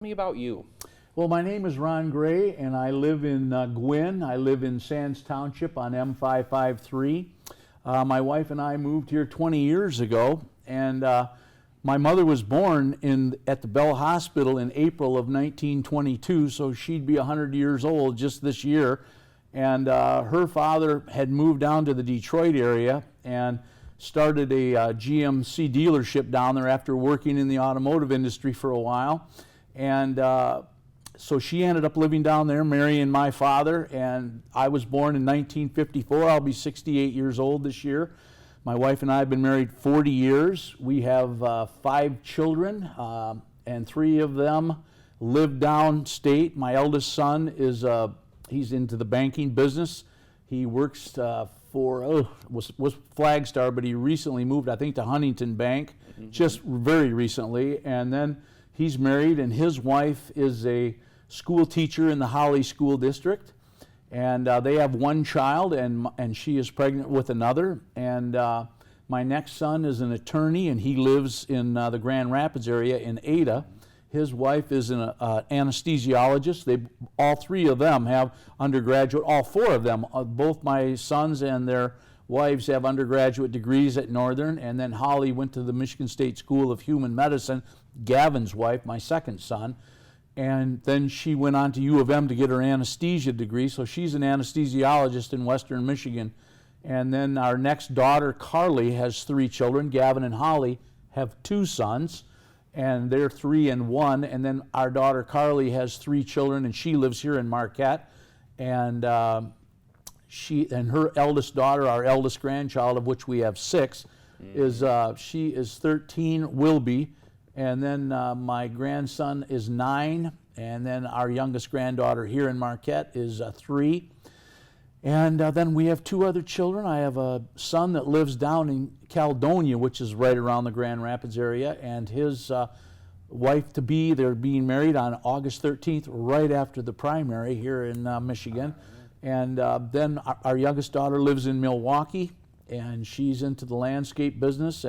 Me about you. Well, my name is Ron Gray, and I live in Gwynn. I live in Sands Township on M553. My wife and I moved here 20 years ago, and my mother was born at the Bell Hospital in April of 1922, so she'd be 100 years old just this year. And her father had moved down to the Detroit area and started a GMC dealership down there after working in the automotive industry for a while. And so she ended up living down there, marrying my father, and I was born in 1954. I'll be 68 years old this year. My wife and I have been married 40 years. We have 5 children, and 3 of them live downstate. My eldest son is he's into the banking business. He works was Flagstar, but he recently moved, I think, to Huntington Bank, just very recently, and then he's married, and his wife is a school teacher in the Holly School District. And they have 1 child, and she is pregnant with another. And my next son is an attorney, and he lives in the Grand Rapids area in Ada. His wife is an anesthesiologist. All 3 of them have undergraduate, all 4 of them, both my sons and their wives have undergraduate degrees at Northern. And then Holly went to the Michigan State School of Human Medicine, Gavin's wife, my second son, and then she went on to U of M to get her anesthesia degree, so she's an anesthesiologist in Western Michigan. And then our next daughter, Carly, has 3 children. Gavin and Holly have 2 sons, and they're 3 and 1. And then our daughter, Carly, has 3 children, and she lives here in Marquette. And she and her eldest daughter, our eldest grandchild, of which we have 6, she is 13, will be. And then my grandson is 9, and then our youngest granddaughter here in Marquette is 3. And then we have 2 other children. I have a son that lives down in Caledonia, which is right around the Grand Rapids area, and his wife-to-be, they're being married on August 13th, right after the primary here in Michigan. And then our youngest daughter lives in Milwaukee, and she's into the landscape business,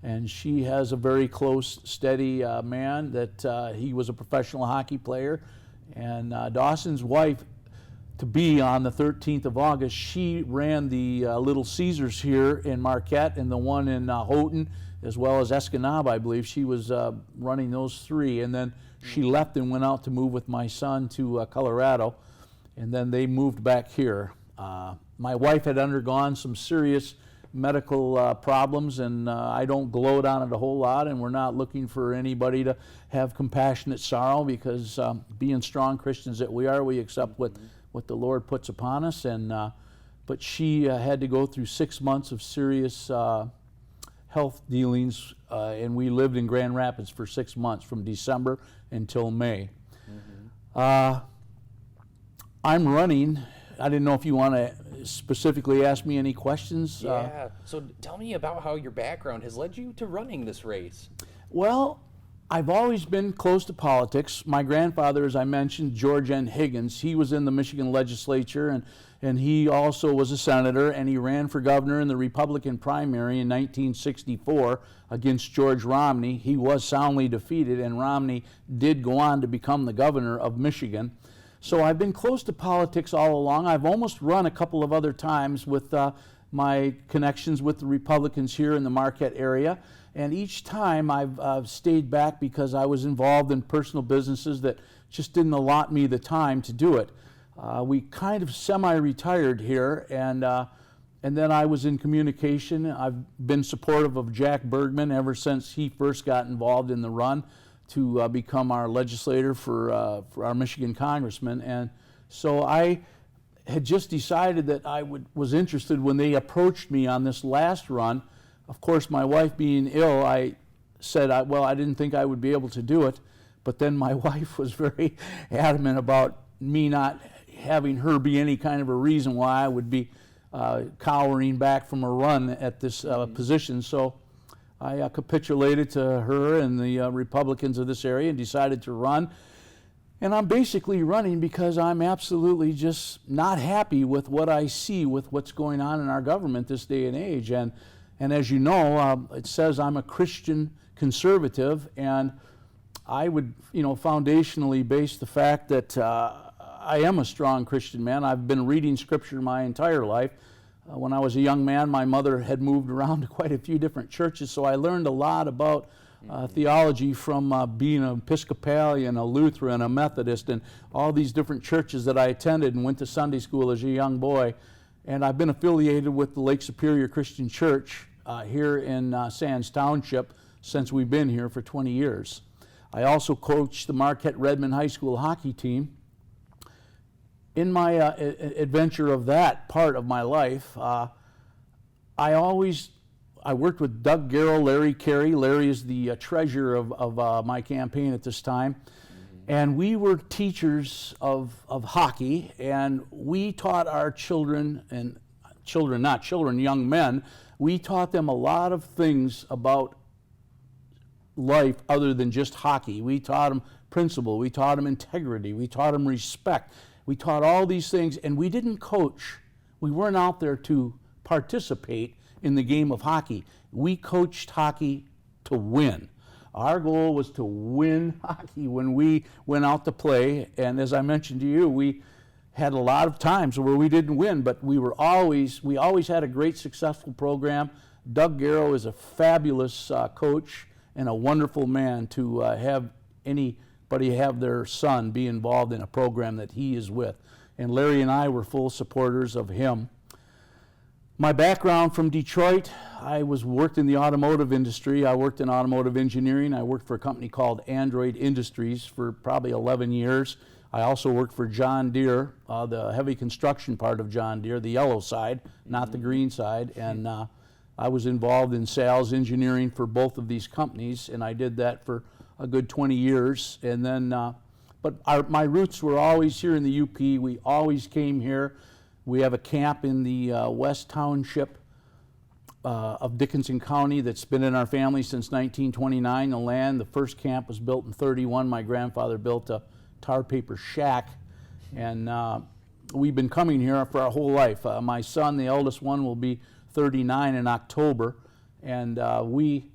and she has a very close, steady man that he was a professional hockey player. And Dawson's wife, to be on the 13th of August, she ran the Little Caesars here in Marquette and the one in Houghton, as well as Escanaba, I believe. She was running those 3. And then she left and went out to move with my son to Colorado. And then they moved back here. My wife had undergone some serious medical problems, and I don't gloat on it a whole lot, and we're not looking for anybody to have compassionate sorrow, because being strong Christians that we are, we accept what the Lord puts upon us. And but she had to go through 6 months of serious health dealings, and we lived in Grand Rapids for 6 months, from December until May. I'm running. I didn't know if you want to specifically ask me any questions. Yeah. So tell me about how your background has led you to running this race. Well, I've always been close to politics. My grandfather, as I mentioned, George N. Higgins, he was in the Michigan legislature, and he also was a senator, and he ran for governor in the Republican primary in 1964 against George Romney. He was soundly defeated, and Romney did go on to become the governor of Michigan. So I've been close to politics all along. I've almost run a couple of other times with my connections with the Republicans here in the Marquette area. And each time I've stayed back because I was involved in personal businesses that just didn't allot me the time to do it. We kind of semi-retired here, and then I was in communication. I've been supportive of Jack Bergman ever since he first got involved in the run to become our legislator for our Michigan congressman. And so I had just decided that I was interested when they approached me on this last run. Of course, my wife being ill, I said, I didn't think I would be able to do it. But then my wife was very adamant about me not having her be any kind of a reason why I would be cowering back from a run at this position. So I capitulated to her and the Republicans of this area and decided to run. And I'm basically running because I'm absolutely just not happy with what I see with what's going on in our government this day and age. And as you know, it says I'm a Christian conservative, and I would, foundationally base the fact that I am a strong Christian man. I've been reading Scripture my entire life. When I was a young man, my mother had moved around to quite a few different churches, so I learned a lot about theology from being an Episcopalian, a Lutheran, a Methodist, and all these different churches that I attended and went to Sunday school as a young boy. And I've been affiliated with the Lake Superior Christian Church here in Sands Township since we've been here for 20 years. I also coached the Marquette Redmond High School hockey team. In my adventure of that part of my life, I worked with Doug Garrow, Larry Carey. Larry is the treasurer of my campaign at this time. And we were teachers of hockey, and we taught our children, young men, we taught them a lot of things about life other than just hockey. We taught them principle, we taught them integrity, we taught them respect. We taught all these things, and we didn't coach. We weren't out there to participate in the game of hockey. We coached hockey to win. Our goal was to win hockey when we went out to play, and as I mentioned to you, we had a lot of times where we didn't win, but we always had a great successful program. Doug Garrow is a fabulous coach and a wonderful man to have anybody have their son be involved in a program that he is with. And Larry and I were full supporters of him. My background from Detroit, I worked in the automotive industry. I worked in automotive engineering. I worked for a company called Android Industries for probably 11 years. I also worked for John Deere, the heavy construction part of John Deere, the yellow side, not the green side. And I was involved in sales engineering for both of these companies, and I did that for a good 20 years. And then, my roots were always here in the UP. We always came here. We have a camp in the West Township of Dickinson County that's been in our family since 1929. The first camp was built in 31. My grandfather built a tar paper shack, and we've been coming here for our whole life. My son, the eldest one, will be 39 in October, and we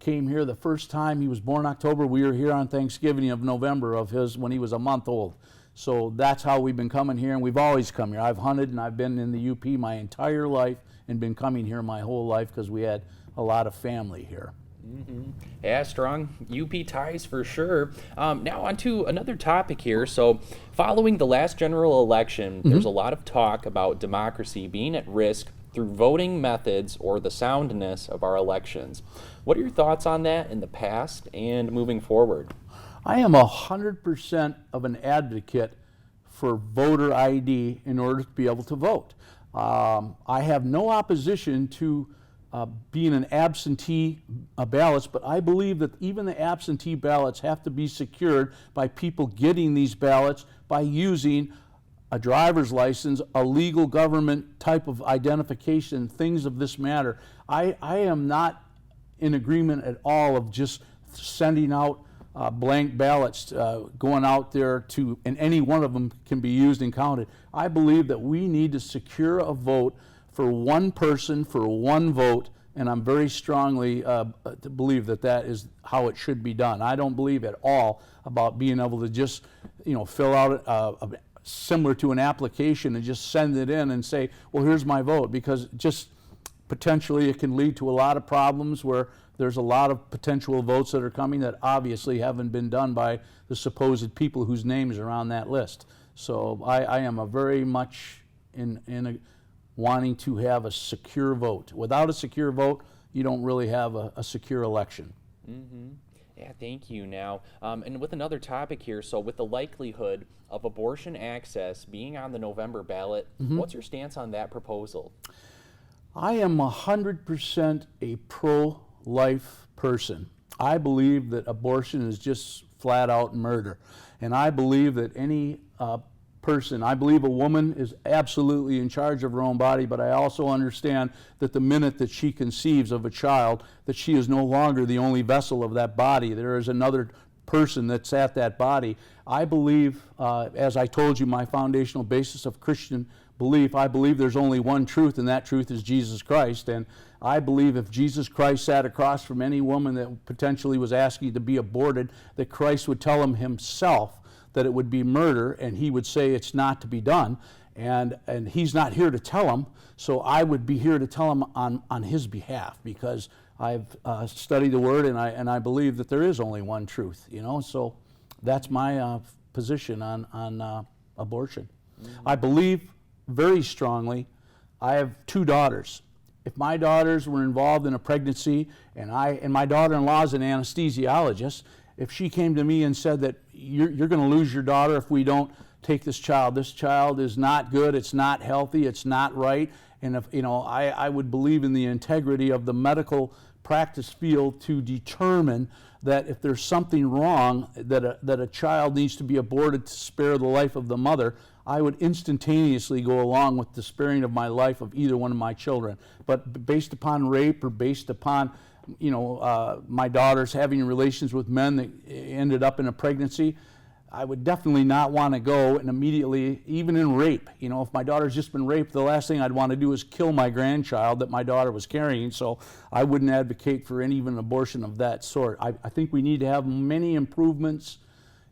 came here the first time. He was born October. We were here on Thanksgiving of November of his when he was a month old. So that's how we've been coming here, and we've always come here. I've hunted and I've been in the UP my entire life and been coming here my whole life because we had a lot of family here. Mm-hmm. Yeah, strong UP ties for sure. Now on to another topic here. So following the last general election, there's a lot of talk about democracy being at risk through voting methods or the soundness of our elections. What are your thoughts on that in the past and moving forward? I am 100% of an advocate for voter ID in order to be able to vote. I have no opposition to being an absentee ballots, but I believe that even the absentee ballots have to be secured by people getting these ballots by using a driver's license, a legal government type of identification, things of this matter. I am not in agreement at all of just sending out blank ballots going out there and any one of them can be used and counted. I believe that we need to secure a vote for one person, for one vote, and I'm very strongly to believe that that is how it should be done. I don't believe at all about being able to just, fill out similar to an application and just send it in and say, well, here's my vote, because just potentially it can lead to a lot of problems where there's a lot of potential votes that are coming that obviously haven't been done by the supposed people whose names are on that list. So I am a very much wanting to have a secure vote. Without a secure vote, you don't really have a secure election. Mm-hmm. Yeah, thank you. Now, and with another topic here, so with the likelihood of abortion access being on the November ballot, what's your stance on that proposal? I am 100% a pro-life person. I believe that abortion is just flat out murder. And I believe that any I believe a woman is absolutely in charge of her own body, but I also understand that the minute that she conceives of a child, that she is no longer the only vessel of that body. There is another person that's at that body. I believe, as I told you, my foundational basis of Christian belief. I believe there's only one truth, and that truth is Jesus Christ. And I believe if Jesus Christ sat across from any woman that potentially was asking to be aborted, that Christ would tell him himself that it would be murder, and he would say it's not to be done. And he's not here to tell him, so I would be here to tell him on his behalf, because I've studied the Word, and I believe that there is only one truth, you know. So that's my position on abortion. Mm-hmm. I believe very strongly. I have 2 daughters. If my daughters were involved in a pregnancy, and my daughter-in-law is an anesthesiologist, if she came to me and said that you're going to lose your daughter if we don't take this child is not good, it's not healthy, it's not right, and if, you know, I would believe in the integrity of the medical practice field to determine that if there's something wrong, that a child needs to be aborted to spare the life of the mother, I would instantaneously go along with the sparing of my life of either one of my children. But based upon rape, or based upon, you know, my daughters having relations with men that ended up in a pregnancy, I would definitely not want to go and immediately, even in rape, you know, if my daughter's just been raped, the last thing I'd want to do is kill my grandchild that my daughter was carrying. So I wouldn't advocate for any even abortion of that sort. I think we need to have many improvements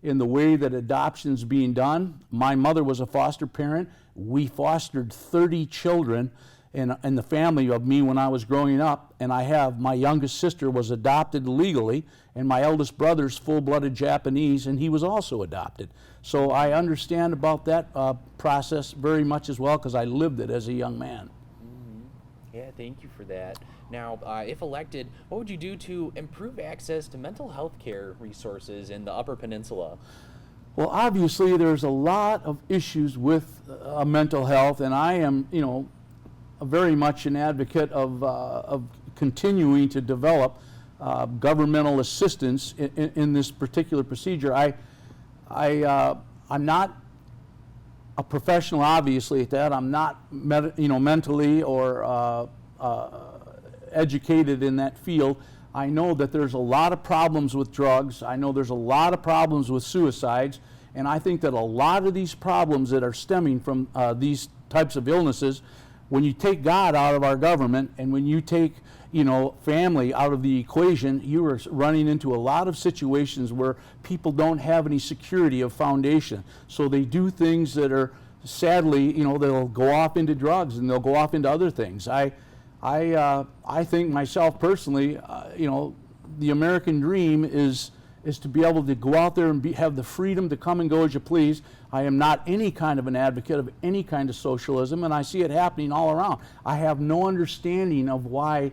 in the way that adoption's being done. My mother was a foster parent. We fostered 30 children in the family of me when I was growing up, and my youngest sister was adopted legally, and my eldest brother's full-blooded Japanese, and he was also adopted. So I understand about that process very much as well, because I lived it as a young man. Mm-hmm. Yeah, thank you for that. Now, if elected, what would you do to improve access to mental health care resources in the Upper Peninsula? Well, obviously, there's a lot of issues with mental health, and I am, you know, very much an advocate of continuing to develop governmental assistance in this particular procedure. I'm not a professional, obviously, at that. I'm not mentally or educated in that field. I know that there's a lot of problems with drugs. I know there's a lot of problems with suicides, and I think that a lot of these problems that are stemming from these types of illnesses, when you take God out of our government, and when you take, you know, family out of the equation, you are running into a lot of situations where people don't have any security of foundation. So they do things that are, sadly, you know, they'll go off into drugs and they'll go off into other things. I think myself personally, you know, the American dream is to be able to go out there and have the freedom to come and go as you please. I am not any kind of an advocate of any kind of socialism, and I see it happening all around. I have no understanding of why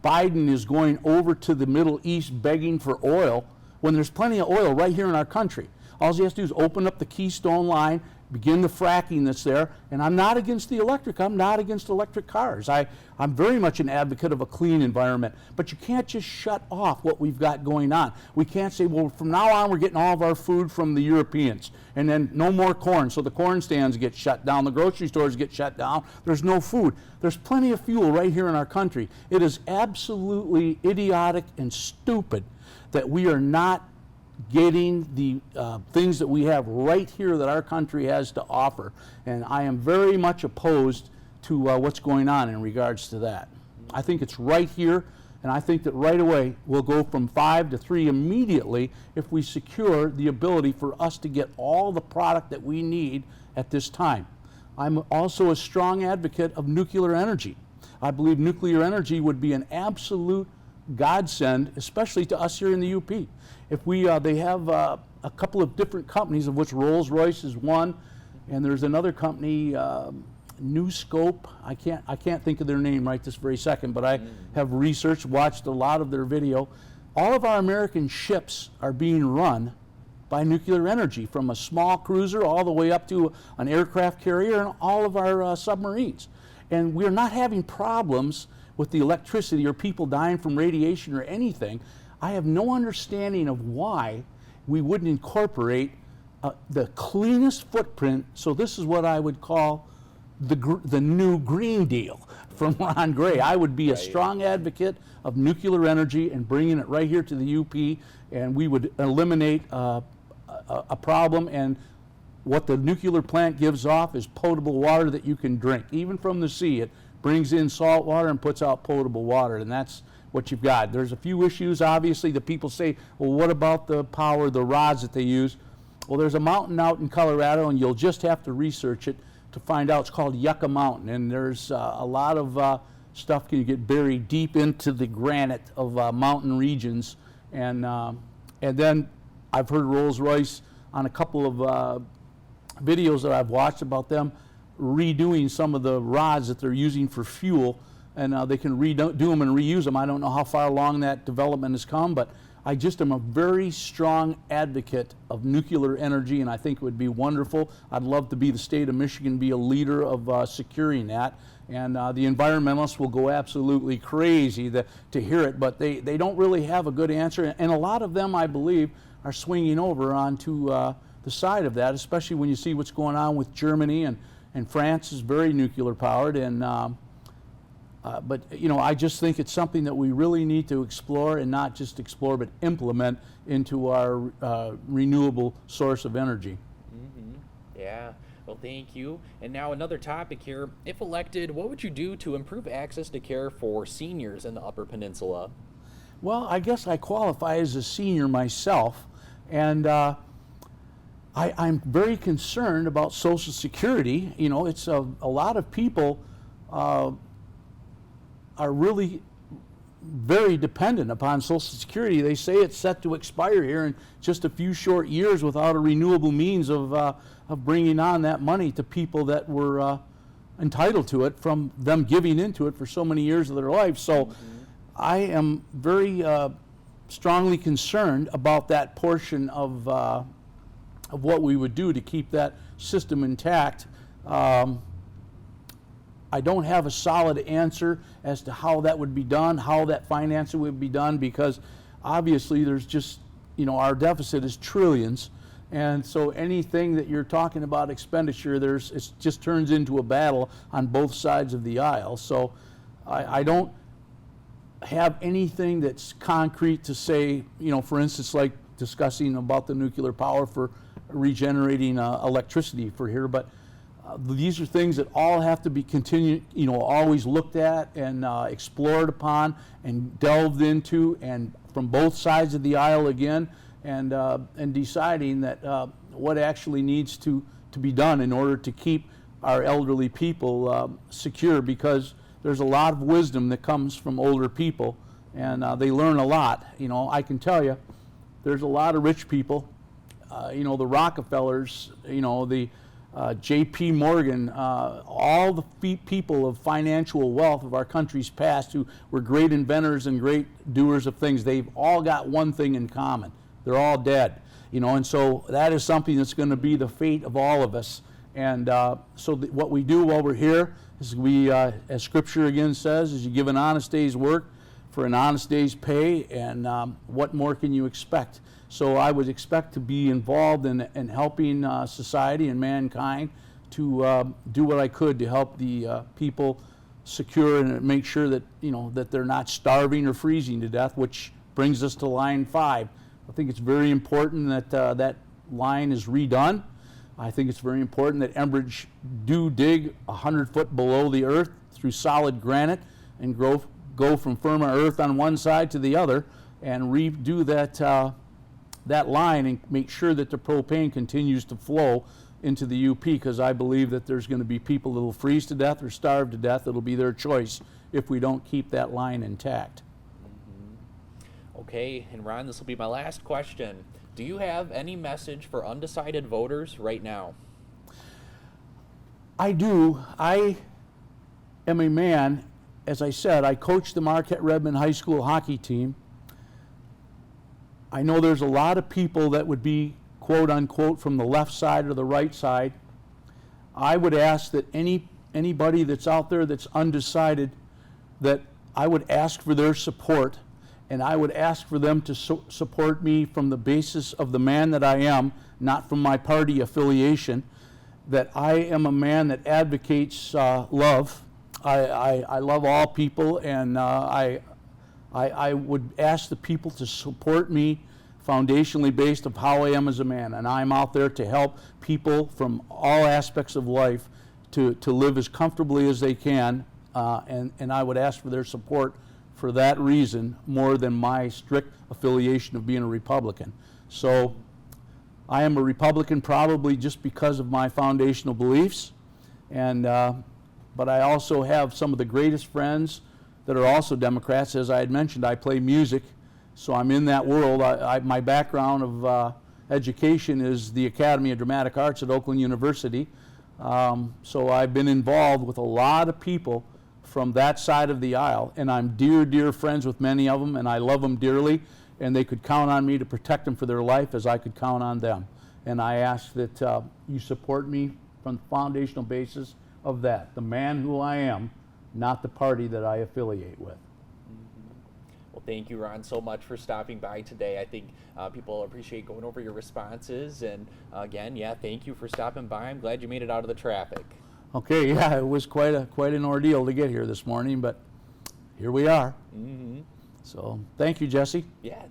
Biden is going over to the Middle East begging for oil when there's plenty of oil right here in our country. All he has to do is open up the Keystone line, begin the fracking that's there, and I'm not against the electric. I'm not against electric cars. I'm very much an advocate of a clean environment, but you can't just shut off what we've got going on. We can't say, well, from now on we're getting all of our food from the Europeans, and then no more corn, so the corn stands get shut down, the grocery stores get shut down, there's no food. There's plenty of fuel right here in our country. It is absolutely idiotic and stupid that we are not getting the things that we have right here that our country has to offer. And I am very much opposed to what's going on in regards to that. I think it's right here, and I think that right away we'll go from 5 to 3 immediately if we secure the ability for us to get all the product that we need at this time. I'm also a strong advocate of nuclear energy. I believe nuclear energy would be an absolute godsend, especially to us here in the UP. If they have a couple of different companies, of which Rolls-Royce is one, and there's another company, New Scope. I can't think of their name right this very second, but I have researched, watched a lot of their video. All of our American ships are being run by nuclear energy, from a small cruiser all the way up to an aircraft carrier, and all of our submarines. And we're not having problems with the electricity or people dying from radiation or anything. I have no understanding of why we wouldn't incorporate the cleanest footprint. So this is what I would call the new Green Deal from Ron Gray. I would be a strong advocate of nuclear energy and bringing it right here to the UP, and we would eliminate a problem, and what the nuclear plant gives off is potable water that you can drink. Even from the sea, it brings in salt water and puts out potable water, and that's what you've got. There's a few issues, obviously, that people say, well, what about the power, the rods that they use? Well, there's a mountain out in Colorado, and you'll just have to research it to find out. It's called Yucca Mountain, and there's a lot of stuff can get buried deep into the granite of mountain regions. And then I've heard Rolls-Royce on a couple of videos that I've watched about them redoing some of the rods that they're using for fuel, and they can redo them and reuse them. I don't know how far along that development has come, but I just am a very strong advocate of nuclear energy, and I think it would be wonderful. I'd love to be the state of Michigan, be a leader of securing that. And the environmentalists will go absolutely crazy to hear it, but they don't really have a good answer. And a lot of them, I believe, are swinging over onto the side of that, especially when you see what's going on with Germany, and France is very nuclear powered. And but you know, I just think it's something that we really need to explore, and not just explore, but implement into our renewable source of energy. Mm-hmm. Yeah. Well, thank you. And now another topic here. If elected, what would you do to improve access to care for seniors in the Upper Peninsula? Well, I guess I qualify as a senior myself, and I'm very concerned about Social Security. You know, it's a lot of people are really very dependent upon Social Security. They say it's set to expire here in just a few short years without a renewable means of bringing on that money to people that were entitled to it from them giving into it for so many years of their life. So I am very strongly concerned about that portion of what we would do to keep that system intact. I don't have a solid answer as to how that would be done, how that financing would be done, because obviously there's just, you know, our deficit is trillions. And so anything that you're talking about expenditure, it just turns into a battle on both sides of the aisle. So I don't have anything that's concrete to say, you know, for instance, like discussing about the nuclear power for regenerating electricity for here, but these are things that all have to be continued, you know, always looked at and explored upon and delved into, and from both sides of the aisle again, and deciding that what actually needs to be done in order to keep our elderly people secure, because there's a lot of wisdom that comes from older people, and they learn a lot. You know, I can tell you, there's a lot of rich people, you know, the Rockefellers, you know, the J.P. Morgan, all the people of financial wealth of our country's past who were great inventors and great doers of things, they've all got one thing in common. They're all dead, you know, and so that is something that's going to be the fate of all of us. And so what we do while we're here is we, as Scripture again says, is you give an honest day's work for an honest day's pay, and what more can you expect? So I would expect to be involved in helping society and mankind to do what I could to help the people secure and make sure that, you know, that they're not starving or freezing to death, which brings us to line 5. I think it's very important that that line is redone. I think it's very important that Enbridge do dig 100 foot below the earth through solid granite and go from firmer earth on one side to the other and redo that line and make sure that the propane continues to flow into the UP, because I believe that there's going to be people that will freeze to death or starve to death. It'll be their choice if we don't keep that line intact. Okay, and Ron, this will be my last question. Do you have any message for undecided voters right now? I do. I am a man, as I said, I coach the Marquette Redmond High School hockey team. I know there's a lot of people that would be, quote unquote, from the left side or the right side. I would ask that anybody that's out there that's undecided, that I would ask for their support, and I would ask for them to support me from the basis of the man that I am, not from my party affiliation, that I am a man that advocates love. I love all people, and I would ask the people to support me foundationally based of how I am as a man, and I'm out there to help people from all aspects of life to live as comfortably as they can, and I would ask for their support for that reason more than my strict affiliation of being a Republican. So I am a Republican probably just because of my foundational beliefs, and but I also have some of the greatest friends that are also Democrats. As I had mentioned, I play music, so I'm in that world. My background of education is the Academy of Dramatic Arts at Oakland University, so I've been involved with a lot of people from that side of the aisle, and I'm dear, dear friends with many of them, and I love them dearly, and they could count on me to protect them for their life as I could count on them. And I ask that you support me from the foundational basis of that, the man who I am, not the party that I affiliate with. Well, thank you, Ron, so much for stopping by today. I think people appreciate going over your responses, and again, yeah, thank you for stopping by. I'm glad you made it out of the traffic. Okay, yeah, it was quite an ordeal to get here this morning, but here we are. So thank you, Jesse. Yeah.